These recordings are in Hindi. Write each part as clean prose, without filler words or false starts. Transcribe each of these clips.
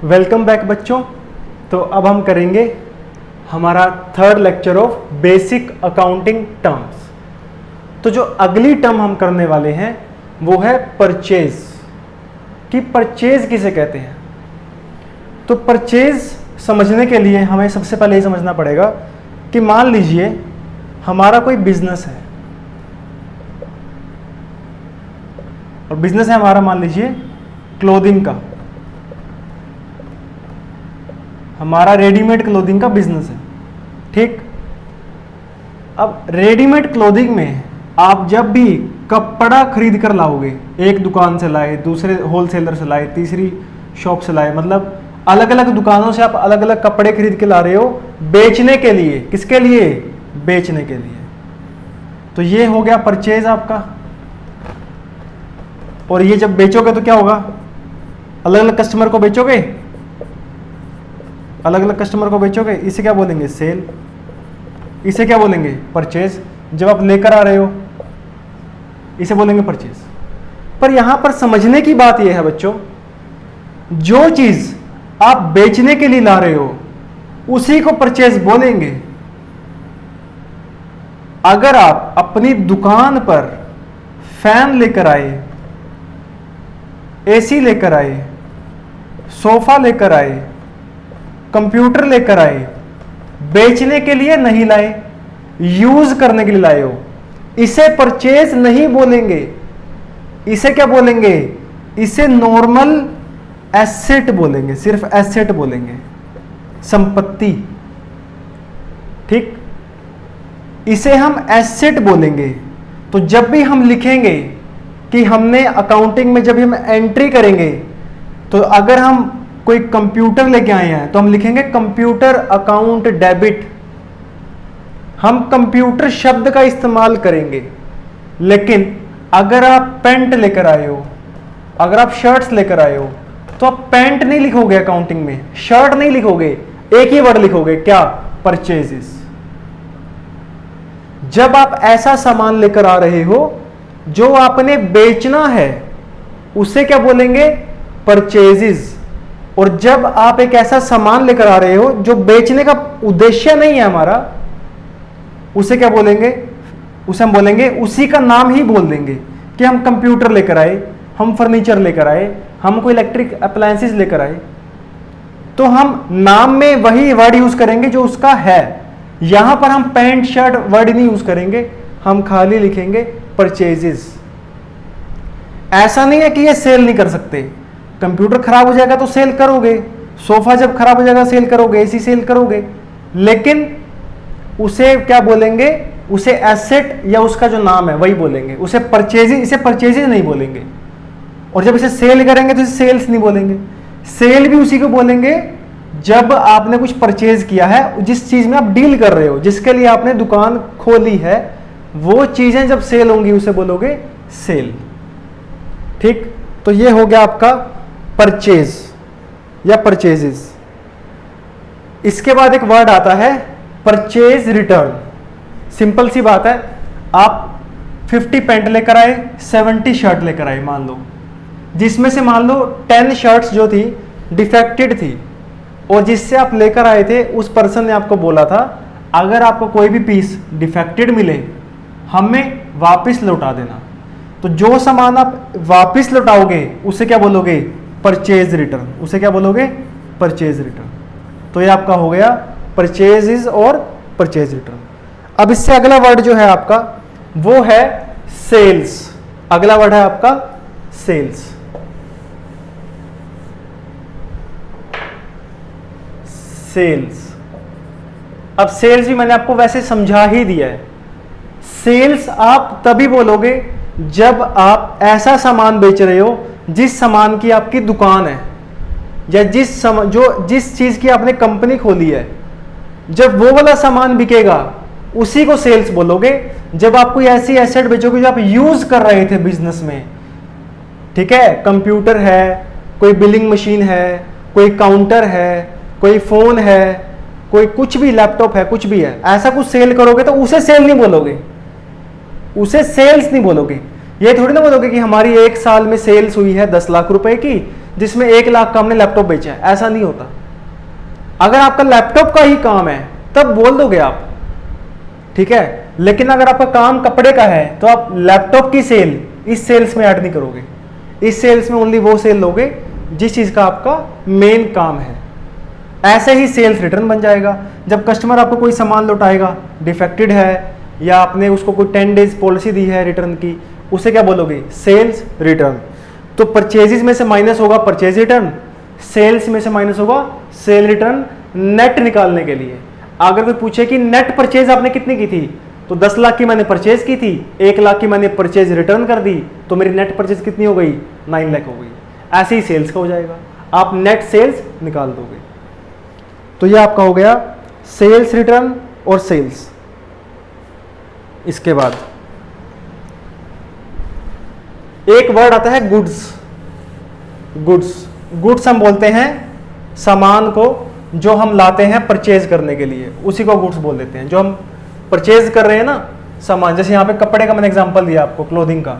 वेलकम बैक बच्चों। तो अब हम करेंगे हमारा third lecture of basic accounting terms. तो जो अगली टर्म हम करने वाले हैं वो है परचेज। कि परचेज किसे कहते हैं। तो परचेज समझने के लिए हमें सबसे पहले ये समझना पड़ेगा कि मान लीजिए हमारा कोई बिजनेस है, और बिजनेस है हमारा मान लीजिए क्लोथिंग का, हमारा रेडीमेड क्लोथिंग का बिजनेस है। ठीक। अब रेडीमेड क्लोथिंग में आप जब भी कपड़ा खरीद कर लाओगे, एक दुकान से लाए, दूसरे होलसेलर से लाए, तीसरी शॉप से लाए, मतलब अलग अलग दुकानों से आप अलग अलग कपड़े खरीद के ला रहे हो बेचने के लिए। किसके लिए? बेचने के लिए। तो ये हो गया परचेज आपका। और ये जब बेचोगे तो क्या होगा? अलग अलग कस्टमर को बेचोगे, अलग अलग कस्टमर को बेचोगे, इसे क्या बोलेंगे? सेल। इसे क्या बोलेंगे? परचेज। जब आप लेकर आ रहे हो इसे बोलेंगे परचेज। पर यहां पर समझने की बात यह है बच्चों, जो चीज आप बेचने के लिए ला रहे हो उसी को परचेज बोलेंगे। अगर आप अपनी दुकान पर फैन लेकर आए, एसी लेकर आए, सोफा लेकर आए, कंप्यूटर लेकर आए, बेचने के लिए नहीं लाए, यूज करने के लिए लाए हो, इसे परचेज नहीं बोलेंगे। इसे क्या बोलेंगे? इसे नॉर्मल एसेट बोलेंगे, सिर्फ एसेट बोलेंगे, संपत्ति। ठीक। इसे हम एसेट बोलेंगे। तो जब भी हम लिखेंगे कि हमने अकाउंटिंग में जब भी हम एंट्री करेंगे, तो अगर हम कोई कंप्यूटर लेके आए हैं तो हम लिखेंगे कंप्यूटर अकाउंट डेबिट। हम कंप्यूटर शब्द का इस्तेमाल करेंगे। लेकिन अगर आप पेंट लेकर आए हो, अगर आप शर्ट्स लेकर आए हो, तो आप पेंट नहीं लिखोगे अकाउंटिंग में, शर्ट नहीं लिखोगे, एक ही वर्ड लिखोगे, क्या? परचेजेस। जब आप ऐसा सामान लेकर आ रहे हो जो आपने बेचना है उसे क्या बोलेंगे? परचेजेस। और जब आप एक ऐसा सामान लेकर आ रहे हो जो बेचने का उद्देश्य नहीं है हमारा, उसे क्या बोलेंगे? उसे हम बोलेंगे, उसी का नाम ही बोल देंगे कि हम कंप्यूटर लेकर आए, हम फर्नीचर लेकर आए, हम कोई इलेक्ट्रिक अप्लायंसेस लेकर आए। तो हम नाम में वही वर्ड यूज करेंगे जो उसका है। यहां पर हम पैंट शर्ट वर्ड नहीं यूज करेंगे, हम खाली लिखेंगे परचेजेस। ऐसा नहीं है कि ये सेल नहीं कर सकते। कंप्यूटर खराब हो जाएगा तो सेल करोगे, सोफा जब खराब हो जाएगा सेल करोगे, एसी सेल करोगे, लेकिन उसे क्या बोलेंगे? उसे एसेट या उसका जो नाम है वही बोलेंगे, उसे परचेज, इसे परचेजेस नहीं बोलेंगे। और जब इसे सेल करेंगे तो इसे सेल्स नहीं बोलेंगे। सेल भी उसी को बोलेंगे जब आपने कुछ परचेज किया है, जिस चीज में आप डील कर रहे हो, जिसके लिए आपने दुकान खोली है, वो चीजें जब सेल होंगी उसे बोलोगे सेल। ठीक। तो ये हो गया आपका परचेज या परचेजेस। इसके बाद एक वर्ड आता है परचेज रिटर्न। सिंपल सी बात है, आप 50 पेंट लेकर आए, 70 शर्ट लेकर आए मान लो, जिसमें से मान लो 10 शर्ट्स जो थी डिफेक्टेड थी, और जिससे आप लेकर आए थे उस पर्सन ने आपको बोला था अगर आपको कोई भी पीस डिफेक्टेड मिले हमें वापस लौटा देना। तो जो सामान आप वापस लौटाओगे उसे क्या बोलोगे? Purchase return. उसे क्या बोलोगे? Purchase return. तो ये आपका हो गया परचेजेस और परचेज रिटर्न। अब इससे अगला वर्ड जो है आपका वो है सेल्स। अगला वर्ड है आपका सेल्स। सेल्स। अब सेल्स भी मैंने आपको वैसे समझा ही दिया है। सेल्स आप तभी बोलोगे जब आप ऐसा सामान बेच रहे हो जिस सामान की आपकी दुकान है, या जिस चीज की आपने कंपनी खोली है, जब वो वाला सामान बिकेगा उसी को सेल्स बोलोगे। जब आप कोई ऐसी एसेट बेचोगे जो आप यूज कर रहे थे बिजनेस में, ठीक है, कंप्यूटर है, कोई बिलिंग मशीन है, कोई काउंटर है, कोई फोन है, कोई कुछ भी, लैपटॉप है, कुछ भी है, ऐसा कुछ सेल करोगे तो उसे सेल नहीं बोलोगे, उसे सेल्स नहीं बोलोगे। ये थोड़ी ना बोलोगे कि हमारी एक साल में सेल्स हुई है 10 लाख रुपए की, जिसमें 1 लाख का हमने लैपटॉप बेचा है, ऐसा नहीं होता। अगर आपका लैपटॉप का ही काम है तब बोल दोगे आप, ठीक है, लेकिन अगर आपका काम कपड़े का है तो आप लैपटॉप की सेल इस सेल्स में ऐड नहीं करोगे। इस सेल्स में ओनली वो सेल लोगे जिस चीज का आपका मेन काम है। ऐसे ही सेल्स रिटर्न बन जाएगा। जब कस्टमर आपको कोई सामान लौटाएगा, डिफेक्टेड है या आपने उसको कोई 10 डेज पॉलिसी दी है रिटर्न की, उसे क्या बोलोगे? Sales return. तो परचेजेस में से माइनस होगा परचेज रिटर्न, सेल्स में से माइनस होगा सेल रिटर्न, नेट निकालने के लिए। अगर कोई पूछे कि नेट परचेज आपने कितनी की थी, तो 10 लाख की मैंने परचेज की थी, 1 लाख की मैंने परचेज रिटर्न कर दी, तो मेरी नेट परचेज कितनी हो गई? 9 लाख हो गई। ऐसे ही सेल्स का हो जाएगा, आप नेट सेल्स निकाल दोगे। तो ये आपका हो गया सेल्स रिटर्न और सेल्स। इसके बाद एक वर्ड आता है गुड्स। गुड्स हम बोलते हैं सामान को जो हम लाते हैं परचेज करने के लिए, उसी को गुड्स बोल देते हैं। जो हम परचेज कर रहे हैं ना सामान, जैसे यहाँ पे कपड़े का मैंने एग्जांपल दिया आपको, क्लोथिंग का,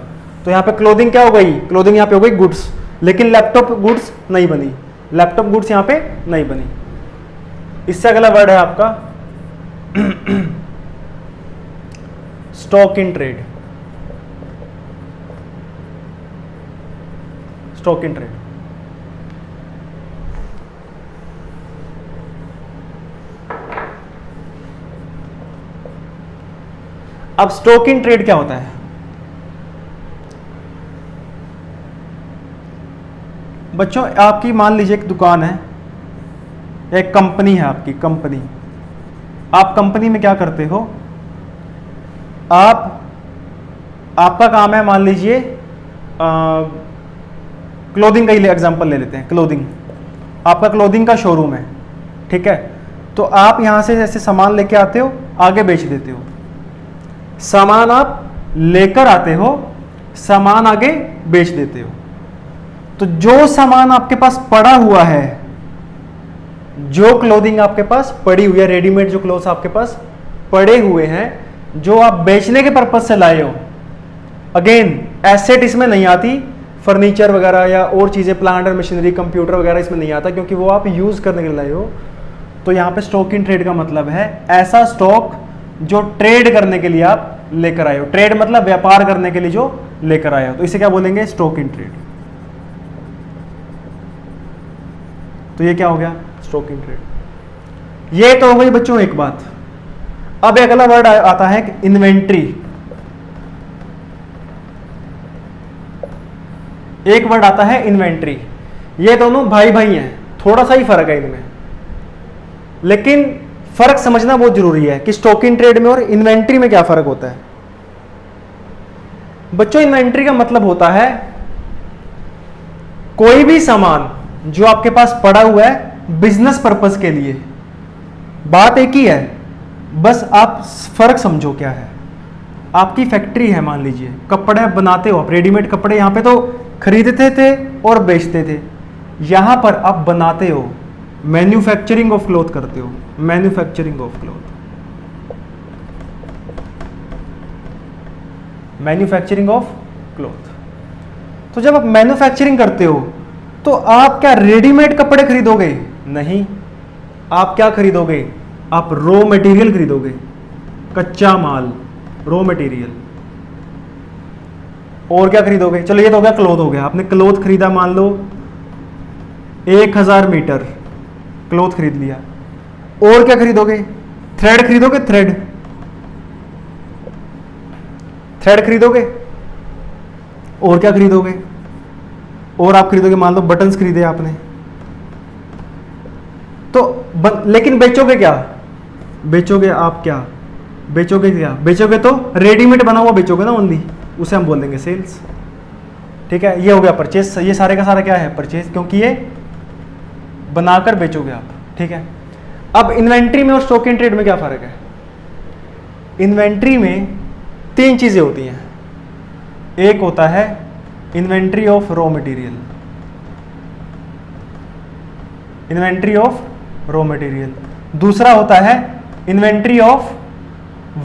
तो यहाँ पे क्लोथिंग क्या हो गई? क्लोथिंग यहाँ पे हो गई गुड्स। लेकिन लैपटॉप गुड्स नहीं बनी, लैपटॉप गुड्स यहाँ पे नहीं बनी। इससे अगला वर्ड है आपका stock in trade. Stock in trade अब स्टॉक इन ट्रेड क्या होता है? बच्चों आपकी मान लीजिए एक दुकान है, एक कंपनी है आपकी कंपनी। आप कंपनी में क्या करते हो? आपका काम है, मान लीजिए क्लोथिंग का ही एग्जांपल ले लेते हैं। क्लोथिंग, आपका क्लोथिंग का शोरूम है, ठीक है। तो आप यहां से जैसे सामान लेके आते हो, आगे बेच देते हो। सामान आप लेकर आते हो, सामान आगे बेच देते हो। तो जो सामान आपके पास पड़ा हुआ है, जो क्लोथिंग आपके पास पड़ी हुई है, रेडीमेड जो क्लोथ्स आपके पास पड़े हुए हैं, जो आप बेचने के पर्पज से लाए हो, अगेन एसेट इसमें नहीं आती, फर्नीचर वगैरह या और चीजें, प्लांट और मशीनरी, कंप्यूटर वगैरह इसमें नहीं आता, क्योंकि वो आप यूज करने के लिए लाए हो। तो यहां पे स्टॉक इन ट्रेड का मतलब है ऐसा स्टॉक जो ट्रेड करने के लिए आप लेकर आए हो। ट्रेड मतलब व्यापार करने के लिए जो लेकर आए हो, तो इसे क्या बोलेंगे? Stock in trade. तो ये क्या हो गया? Stock in trade. ये तो हो गई बच्चों एक बात। अब एक अगला वर्ड आता है इन्वेंट्री। एक वर्ड आता है इन्वेंट्री। ये दोनों भाई भाई हैं, थोड़ा सा ही फर्क है इनमें, लेकिन फर्क समझना बहुत जरूरी है कि स्टॉक इन ट्रेड में और इन्वेंट्री में क्या फर्क होता है। बच्चों इन्वेंट्री का मतलब होता है कोई भी सामान जो आपके पास पड़ा हुआ है बिजनेस पर्पस के लिए। बात एक ही है, बस आप फर्क समझो क्या है। आपकी फैक्ट्री है, मान लीजिए कपड़े बनाते हो आप, रेडीमेड कपड़े यहां पे तो खरीदते थे और बेचते थे, यहां पर आप बनाते हो, मैन्युफैक्चरिंग ऑफ क्लॉथ करते हो, manufacturing of cloth, manufacturing of cloth. तो जब आप मैन्युफैक्चरिंग करते हो तो आप क्या रेडीमेड कपड़े खरीदोगे? नहीं, आप क्या खरीदोगे? आप रॉ मटेरियल खरीदोगे, कच्चा माल, रॉ मटेरियल। और क्या खरीदोगे? चलो ये तो हो गया क्लॉथ हो गया। आपने क्लॉथ खरीदा, मान लो 1000 मीटर क्लॉथ खरीद लिया। और क्या खरीदोगे? थ्रेड खरीदोगे, थ्रेड खरीदोगे। और क्या खरीदोगे? और आप खरीदोगे, मान लो बटन्स खरीदे आपने, तो लेकिन बेचोगे क्या? बेचोगे आप क्या? बेचोगे क्या? बेचोगे तो रेडीमेड बना हुआ बेचोगे ना ओनली, उसे हम बोल देंगे सेल्स। ठीक है, ये हो गया परचेज। ये सारे का सारा क्या है? परचेज, क्योंकि ये बनाकर बेचोगे आप। ठीक है, अब इन्वेंट्री में और स्टॉक इन ट्रेड में क्या फर्क है? इन्वेंट्री में 3 चीजें होती हैं। एक होता है inventory of raw material, inventory of raw material. दूसरा होता है inventory of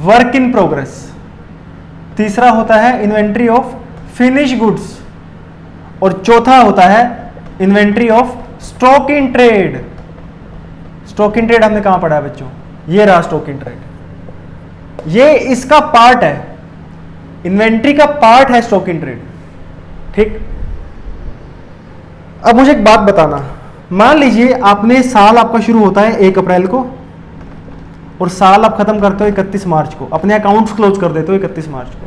work in progress. तीसरा होता है इन्वेंट्री ऑफ फिनिश गुड्स। और चौथा होता है inventory of stock in trade. Stock in trade हमने कहां पढ़ा है बच्चों? ये रहा स्टॉक इन ट्रेड, ये इसका पार्ट है, इन्वेंट्री का पार्ट है स्टॉक इन ट्रेड। ठीक, अब मुझे एक बात बताना, मान लीजिए आपने साल आपका शुरू होता है 1 अप्रैल को और साल आप खत्म करते हो 31 मार्च को, अपने अकाउंट्स क्लोज कर देते हो 31 मार्च को।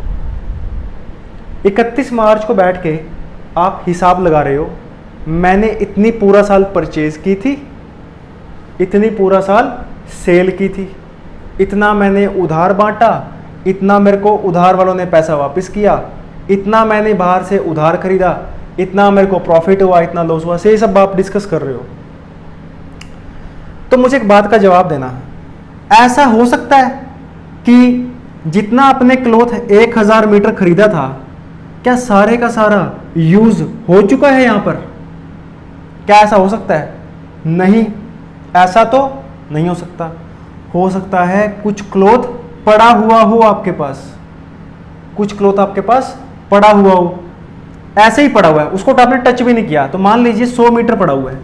31 मार्च को बैठ के आप हिसाब लगा रहे हो, मैंने इतनी पूरा साल परचेज की थी, इतनी पूरा साल सेल की थी, इतना मैंने उधार बांटा, इतना मेरे को उधार वालों ने पैसा वापस किया, इतना मैंने बाहर से उधार खरीदा, इतना मेरे को प्रॉफिट हुआ, इतना लॉस हुआ, से ये सब आप डिस्कस कर रहे हो। तो मुझे एक बात का जवाब देना, ऐसा हो सकता है कि जितना आपने क्लॉथ 1000 मीटर खरीदा था, क्या सारे का सारा यूज हो चुका है यहां पर? क्या ऐसा हो सकता है? नहीं, ऐसा तो नहीं हो सकता। हो सकता है कुछ क्लॉथ पड़ा हुआ हो आपके पास, कुछ क्लॉथ आपके पास पड़ा हुआ हो, ऐसे ही पड़ा हुआ है, उसको आपने टच भी नहीं किया। तो मान लीजिए 100 मीटर पड़ा हुआ है,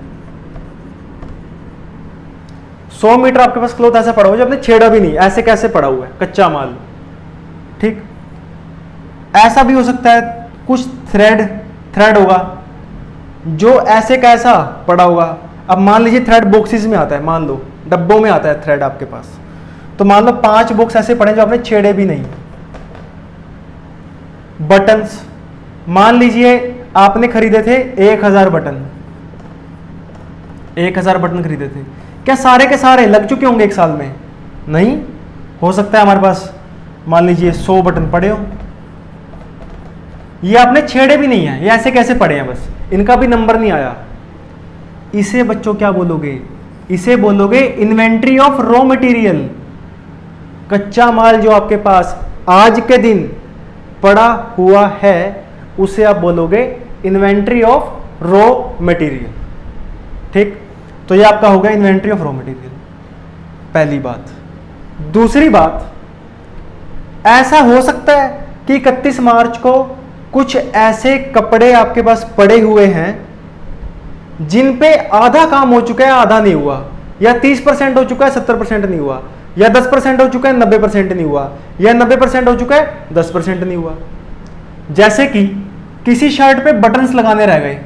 100 मीटर आपके पास क्लॉथ ऐसा पड़ा हुआ है जो आपने छेड़ा भी नहीं, ऐसे कैसे पड़ा हुआ है, कच्चा माल। ठीक, ऐसा भी हो सकता है कुछ थ्रेड होगा जो ऐसे कैसा पड़ा होगा। अब मान लीजिए थ्रेड बॉक्सेस में आता है, मान लो डब्बों में आता है थ्रेड आपके पास, तो मान लो 5 बॉक्स ऐसे पड़े जो आपने छेड़े भी नहीं। बटन्स, मान लीजिए आपने खरीदे थे 1000 बटन, 1000 बटन खरीदे थे, क्या सारे के सारे लग चुके होंगे 1 साल में? नहीं, हो सकता है हमारे पास मान लीजिए 100 बटन पड़े हो, ये आपने छेड़े भी नहीं है, ये ऐसे कैसे पड़े हैं, बस इनका भी नंबर नहीं आया। इसे बच्चों क्या बोलोगे? इसे बोलोगे इन्वेंट्री ऑफ रॉ मटेरियल। कच्चा माल जो आपके पास आज के दिन पड़ा हुआ है उसे आप बोलोगे इन्वेंट्री ऑफ रॉ मटेरियल। ठीक, तो ये आपका होगा इन्वेंट्री ऑफ रॉ मटेरियल, पहली बात। दूसरी बात, ऐसा हो सकता है कि 31 मार्च को कुछ ऐसे कपड़े आपके पास पड़े हुए हैं जिन पे आधा काम हो चुका है, आधा नहीं हुआ, या 30% हो चुका है, 70% नहीं हुआ, या 10% हो चुका है, 90% नहीं हुआ, या 90% हो चुका है, 10% नहीं हुआ। जैसे कि किसी शर्ट पे बटन्स लगाने रह गए,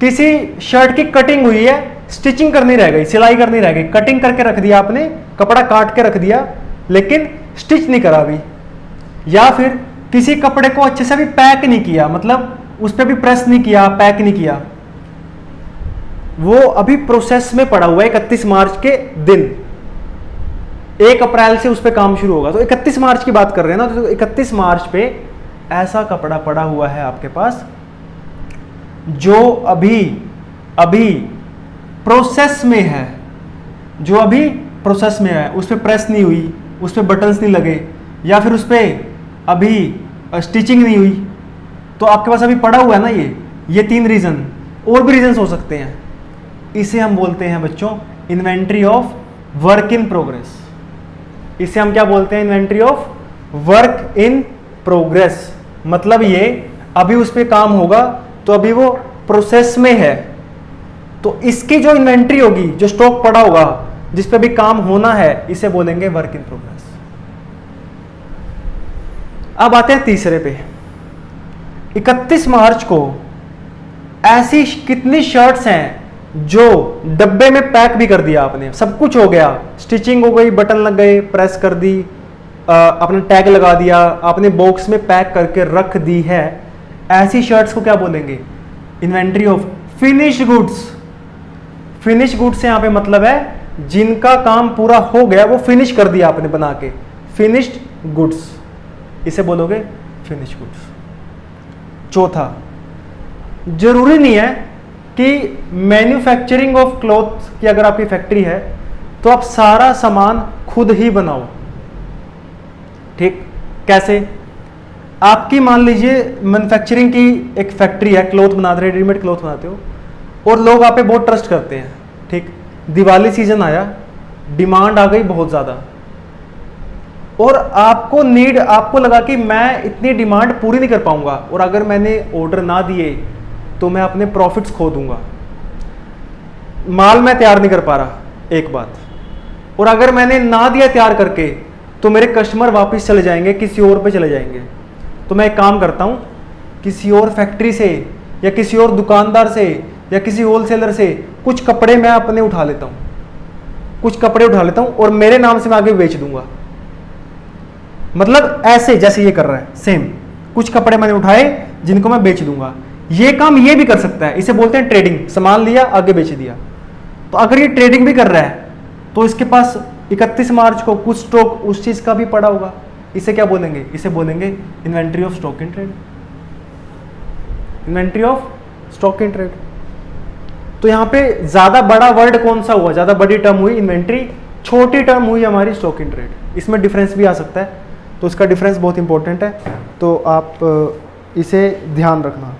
किसी शर्ट की कटिंग हुई है, स्टिचिंग करनी रह गई, सिलाई करनी रह गई, कटिंग करके रख दिया आपने, कपड़ा काट के रख दिया लेकिन स्टिच नहीं करा अभी, या फिर किसी कपड़े को अच्छे से भी पैक नहीं किया, मतलब उस पर भी प्रेस नहीं किया, पैक नहीं किया, वो अभी प्रोसेस में पड़ा हुआ है 31 मार्च के दिन, 1 अप्रैल से उस पर काम शुरू होगा। तो 31 मार्च की बात कर रहे हैं ना, तो 31 मार्च पे ऐसा कपड़ा पड़ा हुआ है आपके पास जो अभी प्रोसेस में है, जो अभी प्रोसेस में है, उस पर प्रेस नहीं हुई, उस पर बटन्स नहीं लगे, या फिर उस पर अभी स्टिचिंग नहीं हुई, तो आपके पास अभी पड़ा हुआ है ना ये 3 रीजन, और भी रीजन हो सकते हैं। इसे हम बोलते हैं बच्चों inventory of work in progress. इसे हम क्या बोलते हैं? Inventory of work in progress. मतलब ये अभी उस पर काम होगा, तो अभी वो प्रोसेस में है, तो इसकी जो इन्वेंट्री होगी, जो स्टॉक पड़ा होगा जिस पे भी काम होना है, इसे बोलेंगे वर्क इन प्रोग्रेस। अब आते हैं तीसरे पे। 31 मार्च को ऐसी कितनी शर्ट्स हैं जो डब्बे में पैक भी कर दिया आपने, सब कुछ हो गया, स्टिचिंग हो गई, बटन लग गए, प्रेस कर दी, अपने टैग लगा दिया, आपने बॉक्स में पैक करके रख दी है, ऐसी शर्ट्स को क्या बोलेंगे? Inventory of finished goods. Finish goods से यहां पे मतलब है जिनका काम पूरा हो गया, वो फिनिश कर दिया आपने बना के, फिनिश्ड गुड्स, इसे बोलोगे फिनिश गुड्स। चौथा, जरूरी नहीं है कि मैन्युफैक्चरिंग ऑफ क्लॉथ की अगर आपकी फैक्ट्री है तो आप सारा सामान खुद ही बनाओ। ठीक, कैसे? आपकी मान लीजिए मैन्युफैक्चरिंग की एक फैक्ट्री है, क्लॉथ बनाते, रेडीमेड क्लॉथ बनाते हो, और लोग आप पे बहुत ट्रस्ट करते हैं। ठीक, दिवाली सीजन आया, डिमांड आ गई बहुत ज़्यादा, और आपको लगा कि मैं इतनी डिमांड पूरी नहीं कर पाऊंगा, और अगर मैंने ऑर्डर ना दिए तो मैं अपने प्रॉफिट्स खो दूंगा। माल मैं तैयार नहीं कर पा रहा, एक बात, और अगर मैंने ना दिया तैयार करके तो मेरे कस्टमर वापस चले जाएंगे, किसी और पे चले जाएंगे। तो मैं एक काम करता हूँ, किसी और फैक्ट्री से या किसी और दुकानदार से या किसी होलसेलर से कुछ कपड़े मैं अपने उठा लेता हूँ, कुछ कपड़े उठा लेता हूँ और मेरे नाम से मैं आगे बेच दूंगा। मतलब ऐसे जैसे ये कर रहा है सेम, कुछ कपड़े मैंने उठाए जिनको मैं बेच दूंगा। ये काम ये भी कर सकता है, इसे बोलते हैं ट्रेडिंग। सामान लिया आगे बेच दिया। तो अगर ये ट्रेडिंग भी कर रहा है तो इसके पास 31 मार्च को कुछ स्टॉक उस चीज का भी पड़ा होगा। इसे क्या बोलेंगे? इसे बोलेंगे inventory of stock in trade. Inventory of stock in trade. तो यहां पे ज्यादा बड़ा वर्ड कौन सा हुआ? ज्यादा बड़ी टर्म हुई इन्वेंट्री, छोटी टर्म हुई हमारी स्टॉक इन ट्रेड। इसमें डिफरेंस भी आ सकता है, तो इसका डिफरेंस बहुत इंपॉर्टेंट है, तो आप इसे ध्यान रखना।